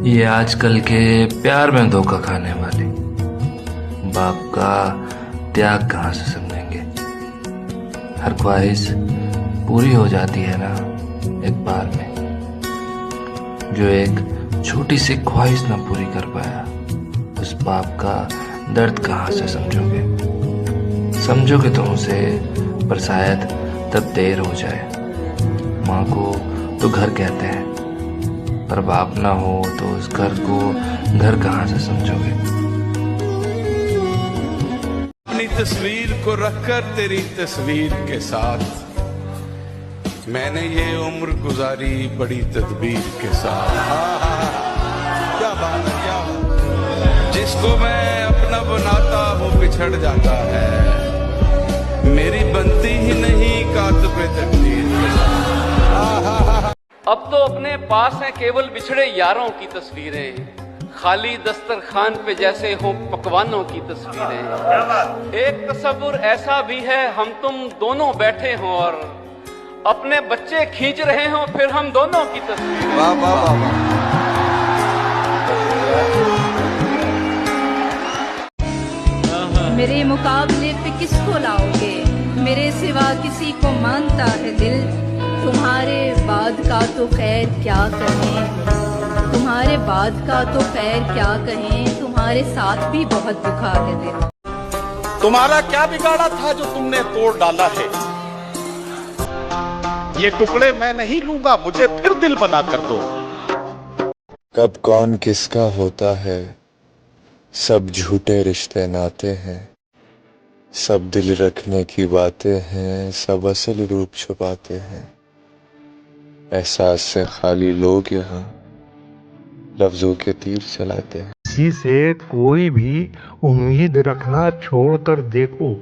ये आजकल के प्यार में धोखा खाने वाले बाप का त्याग कहाँ से समझेंगे। हर ख्वाहिश पूरी हो जाती है ना एक बार में। जो एक छोटी सी ख्वाहिश ना पूरी कर पाया, उस बाप का दर्द कहाँ से समझोगे तुम उसे, पर शायद तब देर हो जाए। माँ को तो घर कहते हैं, पर बाप ना हो तो उस घर को घर कहाँ से समझोगे। अपनी तस्वीर को रखकर तेरी तस्वीर के साथ मैंने ये उम्र गुजारी बड़ी तदबीर के साथ। क्या बात है, क्या बात। जिसको मैं अपना बनाता वो बिछड़ जाता है, मेरी बनती ही नहीं कातबे तकदीर के साथ। अब तो अपने पास हैं केवल बिछड़े यारों की तस्वीरें, खाली दस्तरखान पे जैसे हो पकवानों की तस्वीरें। एक तस्वुर ऐसा भी है हम तुम दोनों बैठे हों और अपने बच्चे खींच रहे हों, फिर हम दोनों की तस्वीरें। वाह वाह वाह वाह। मेरे मुकाबले पे किसको लाओगे, मेरे सिवा किसी को मानता है दिल। तुम्हारे बाद का तो खैर क्या कहें, तुम्हारे बाद का तो खैर क्या कहें, तुम्हारे साथ भी बहुत दुखा है दिल। तुम्हारा क्या बिगाड़ा था जो तुमने तोड़ डाला है। ये टुकड़े मैं नहीं लूंगा, मुझे फिर दिल बना कर दो। कब कौन किसका होता है, सब झूठे रिश्ते नाते हैं। सब दिल रखने की बातें हैं, सब असल रूप छुपाते हैं। एहसास से खाली लोग यहाँ लफ्जों के तीर चलाते हैं। किसी से कोई भी उम्मीद रखना छोड़कर देखो,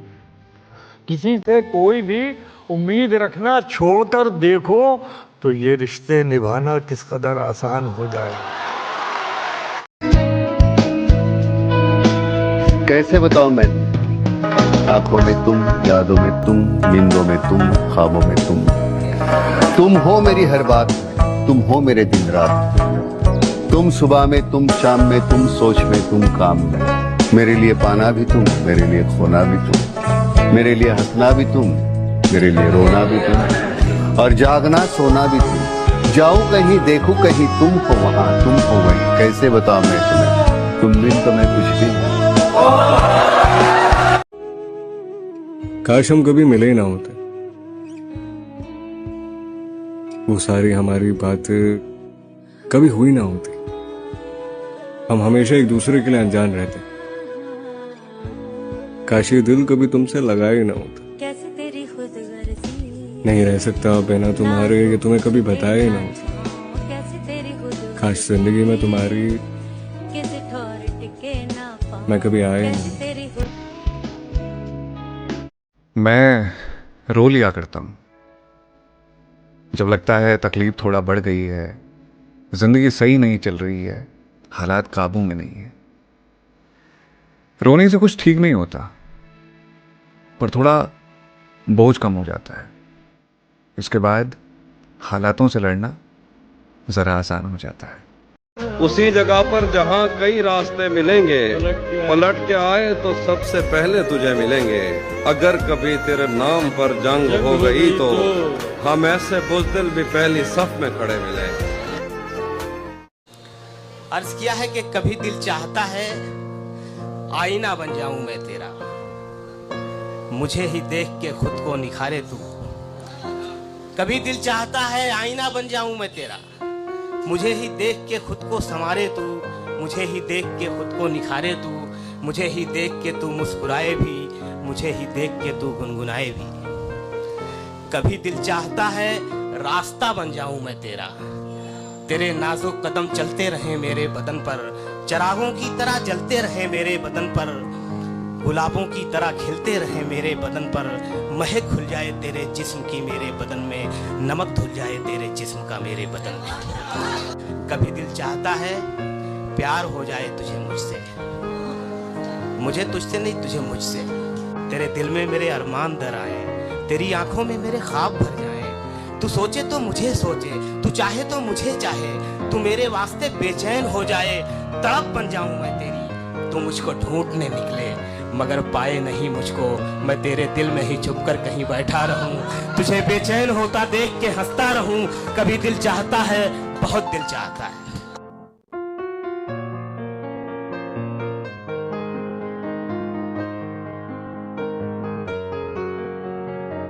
किसी से कोई भी उम्मीद रखना छोड़कर देखो, तो ये रिश्ते निभाना किस कदर आसान हो जाए। कैसे बताऊं मैं, आंखों में तुम, यादों में तुम, नींदों में तुम, ख्वाबों में तुम हो मेरी हर बात, तुम हो मेरे दिन रात। तुम सुबह में, तुम शाम में, तुम सोच में, तुम काम में। मेरे लिए पाना भी तुम, मेरे लिए खोना भी तुम, मेरे लिए हंसना भी तुम, मेरे लिए रोना भी तुम, और जागना सोना भी तुम। जाऊं कहीं देखूं कहीं, तुम हो वहां, तुम हो वहीं। कैसे बताऊं मैं तुम्हें, तुम बिन तो मैं कुछ भी नहीं। काश हम कभी मिले ही ना होते, वो सारी हमारी बातें कभी हुई ना होती। हम हमेशा एक दूसरे के लिए अनजान रहते। काश ये दिल कभी तुमसे लगा ही ना होता। नहीं रह सकता बिना तुम्हारे, ये तुम्हें कभी बताया ही ना होता। काश जिंदगी में तुम्हारी मैं कभी आया नहीं। मैं रो लिया करता हूँ जब लगता है तकलीफ थोड़ा बढ़ गई है, जिंदगी सही नहीं चल रही है, हालात काबू में नहीं है। रोने से कुछ ठीक नहीं होता, पर थोड़ा बोझ कम हो जाता है। इसके बाद हालातों से लड़ना जरा आसान हो जाता है। उसी जगह पर जहां कई रास्ते मिलेंगे, पलट के आए तो सबसे पहले तुझे मिलेंगे। अगर कभी तेरे नाम पर जंग हो गई तो हम ऐसे बुज़दिल भी पहली सफ में खड़े मिले। अर्ज किया है कि कभी दिल चाहता है आईना बन जाऊं मैं तेरा, मुझे ही देख के खुद को निखारे तू। कभी दिल चाहता है आईना बन जाऊं मैं तेरा, मुझे ही देख के खुद को संवारे तू, मुझे ही देख के खुद को निखारे तू, मुझे ही देख के तू मुस्कुराए भी, मुझे ही देख के तू गुनगुनाए भी। कभी दिल चाहता है रास्ता बन जाऊं मैं तेरा, तेरे नाजुक कदम चलते रहे मेरे बदन पर, चरागों की तरह जलते रहे मेरे बदन पर, गुलाबों की तरह खिलते रहे मेरे बदन पर। महक खुल जाए तेरे जिस्म की मेरे बदन में, नमक धुल जाए तेरे जिस्म का मेरे बदन में। कभी दिल चाहता है प्यार हो जाए तुझे मुझसे, मुझे तुझसे नहीं तुझे मुझसे। तेरे दिल में मेरे अरमान दर आए, तेरी आंखों में मेरे ख्वाब भर जाए। तू सोचे तो मुझे सोचे, तू चाहे तो मुझे चाहे, तू मेरे वास्ते बेचैन हो जाए, तड़प बन जाऊं मैं तेरी। तू मुझको ढूंढने निकले मगर पाए नहीं मुझको, मैं तेरे दिल में ही छुपकर कहीं बैठा रहूं। तुझे बेचैन होता देख के हंसता रहूं। कभी दिल चाहता है, बहुत दिल चाहता है।